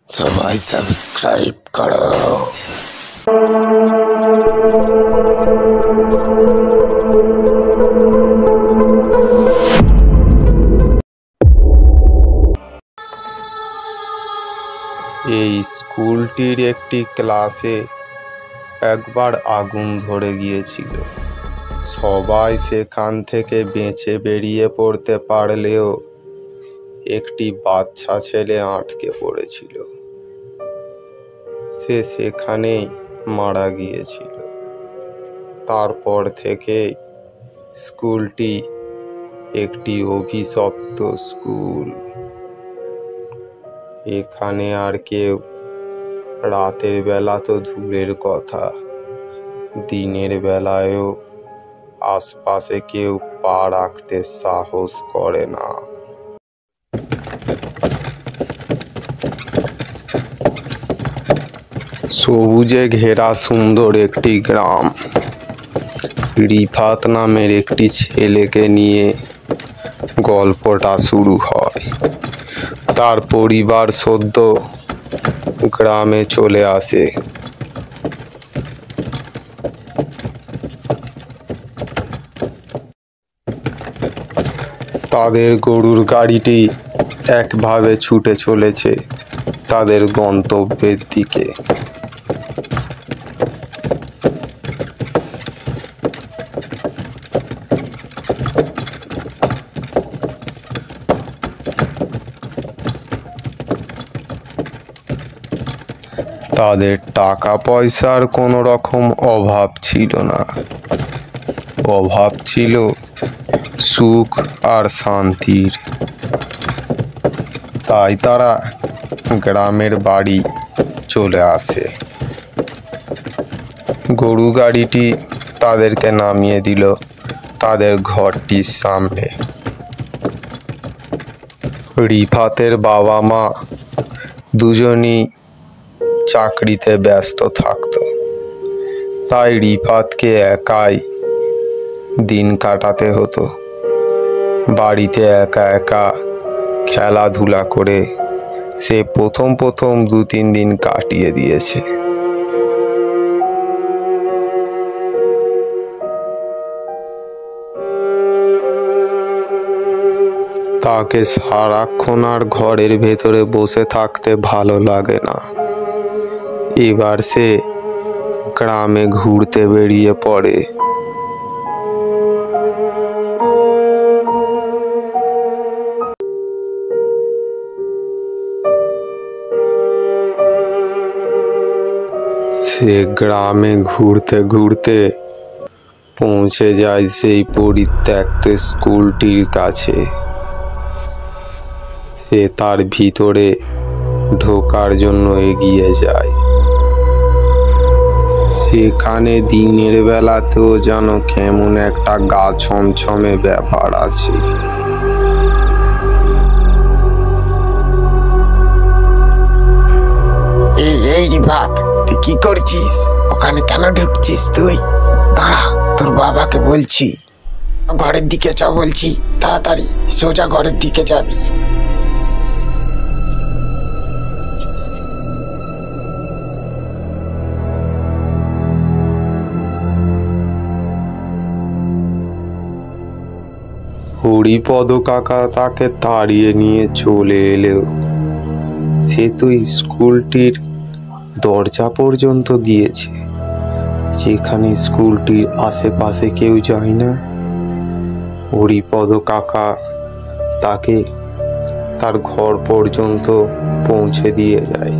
সবাই সাবস্ক্রাইব করো। এই স্কুলটির একটি ক্লাসে একবার আগুন ধরে গিয়েছিল। সবাই সেখান থেকে বেঁচে বেরিয়ে পড়তে পারলেও একটি বাচ্চা ছেলে আটকে পড়েছিল। সে সেখানেই মারা গিয়েছিল। তারপর থেকে স্কুলটি একটি অভিশপ্ত স্কুল। এখানে আর কেউ রাতের বেলা তো দূরের কথা, দিনের বেলায়ও আশপাশে কেউ পা রাখতে সাহস করে না। সবুজে ঘেরা সুন্দর একটি গ্রাম। রিফাত নামের একটি ছেলেকে নিয়ে গল্পটা শুরু হয়। তার পরিবার সদ্য গ্রামে চলে আসে। তাদের গরুর গাড়িটি একভাবে ছুটে চলেছে তাদের গন্তব্যের দিকে। তাদের টাকা পয়সার কোনো রকম অভাব ছিল না। অভাব ছিল সুখ আর শান্তির। তাই তারা গ্রামের বাড়ি চলে আসে। গরু গাড়িটি তাদেরকে নামিয়ে দিল তাদের ঘরটির সামনে। রিফাতের বাবা মা দুজনই চাকরিতে ব্যস্ত থাকত। তাই রিফাতকে একাই দিন কাটাতে হতো। বাড়িতে একা একা খেলাধুলা করে সে প্রথম 2-3 দিন কাটিয়ে দিয়েছে। তাকে সারাক্ষণ আর ঘরের ভেতরে বসে থাকতে ভালো লাগে না। এবার সে গ্রামে ঘুরতে বেরিয়ে পড়ে। সে গ্রামে ঘুরতে ঘুরতে পৌঁছে যায় সেই পরিত্যক্ত স্কুলটির কাছে। সে তার ভিতরে ঢোকার জন্য এগিয়ে যায়। সেখানে দিনের বেলাতেও যেন কেমন একটা গা ছমছমে ব্যাপার আছে। এই রিফাত, তুই কি করছিস? ওখানে কেন ঢুকছিস তুই? দাঁড়া, তোর বাবাকে বলছি। ঘরের দিকে চ বলছি, তাড়াতাড়ি সোজা ঘরের দিকে যাবি। হরিপদ কাকা তাকে তাড়িয়ে নিয়ে চলে এলেও সে তো স্কুলটির দরজা পর্যন্ত গিয়েছে, যেখানে স্কুলটির আশেপাশে কেউ যায় না। হরিপদ কাকা তাকে তার ঘর পর্যন্ত পৌঁছে দিয়ে যায়।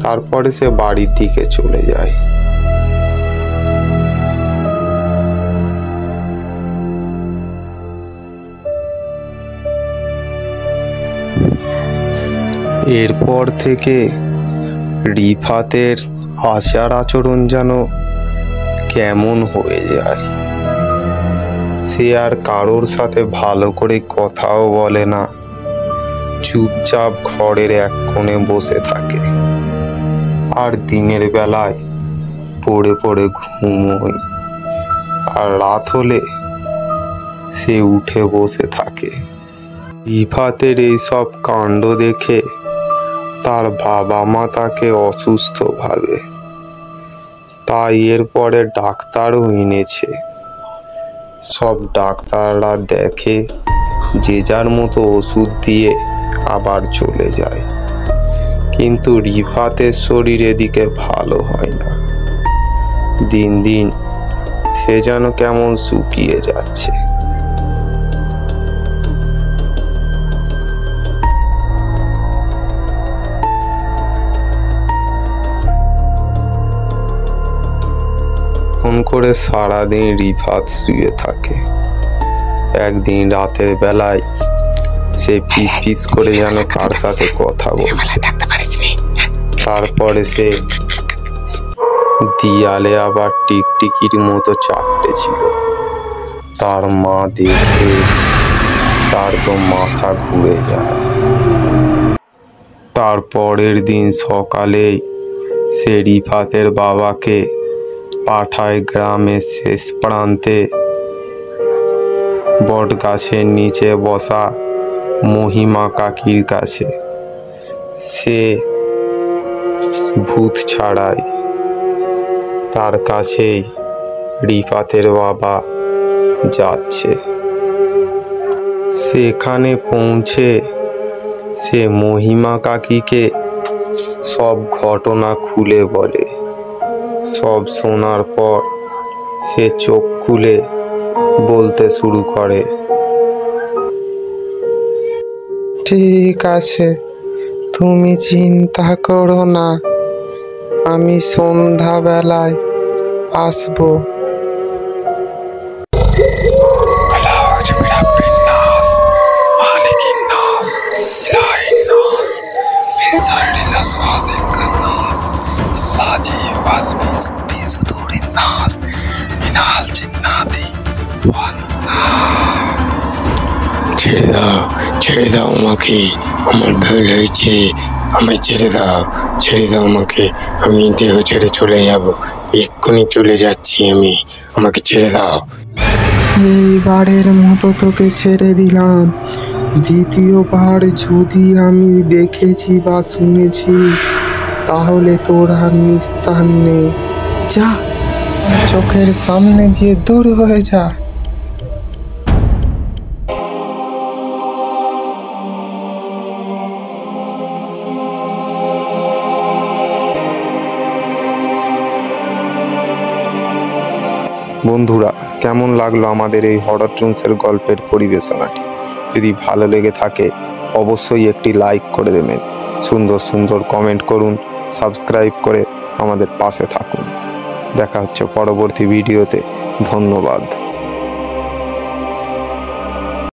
তারপরে সে বাড়ির দিকে চলে যায়। এরপর থেকে রিফাতের আচার আচরণ যেন কেমন হয়ে যায়। সে আর কারোর সাথে ভালো করে কথাও বলে না, চুপচাপ ঘরের এক কোণে বসে থাকে। আর দিনের বেলায় পড়ে পড়ে ঘুমোয়, আর রাত হলে সে উঠে বসে থাকে। রিফাতের এইসব কাণ্ড দেখে তার বাবা মা তাকে অসুস্থ ভাবে, তাই এরপরে ডাক্তারও এনেছে। সব ডাক্তাররা দেখে, যে যার মতো ওষুধ দিয়ে আবার চলে যায়। কিন্তু রিফাতের শরীর এদিকে ভালো হয় না। দিন দিন সে যেন কেমন শুকিয়ে যাচ্ছে। ফোন করে সারাদিন রিফাত শুয়ে থাকে। একদিন রাতের বেলায় সে ফিস ফিস করে যেন কার সাথে কথা বলছে। তারপরে সে দিয়ালে আবার টিকটিকির মতো চাপটে ছিল। তার মা দেখে তার তো মাথা ঘুরে যায়। তারপরের দিন সকালে সে রিফাতের বাবাকে পাঠায় গ্রামের শেষ প্রান্তে বট গাছের নিচে বসা মহিমা কাকির কাছে। সে ভূত ছাড়ায়, তার কাছেই রিফাতের বাবা যাচ্ছে। সেখানে পৌঁছে সে মহিমা কাকিকে সব ঘটনা খুলে বলে। সব শোনার পর সে চোখ খুলে বলতে শুরু করে, ঠিক আছে, তুমি চিন্তা করো না, আমি সন্ধ্যাবেলায় আসবো। ছেড়ে দাও, ছেড়ে দাও আমাকে, আমার ভুল হয়েছে, আমায় ছেড়ে দাও, ছেড়ে দাও আমাকে, আমি দেহ ছেড়ে চলে যাব, এক্ষুনি চলে যাচ্ছি আমি, আমাকে ছেড়ে দাও। এইবারের মতো তোকে ছেড়ে দিলাম। দ্বিতীয়বার যদি আমি দেখেছি বা শুনেছি, তাহলে তোর আর নিস্তার নেই। যা, চোখের সামনে দিয়ে দূর হয়ে যা। বন্ধুরা, কেমন লাগলো আমাদের এই হরর টুনসের গল্পের পরিবেশনাটি? যদি ভালো লেগে থাকে অবশ্যই একটি লাইক করে দেবেন, সুন্দর সুন্দর কমেন্ট করুন, সাবস্ক্রাইব করে আমাদের পাশে থাকুন। দেখা হচ্ছে পরবর্তী ভিডিওতে। ধন্যবাদ।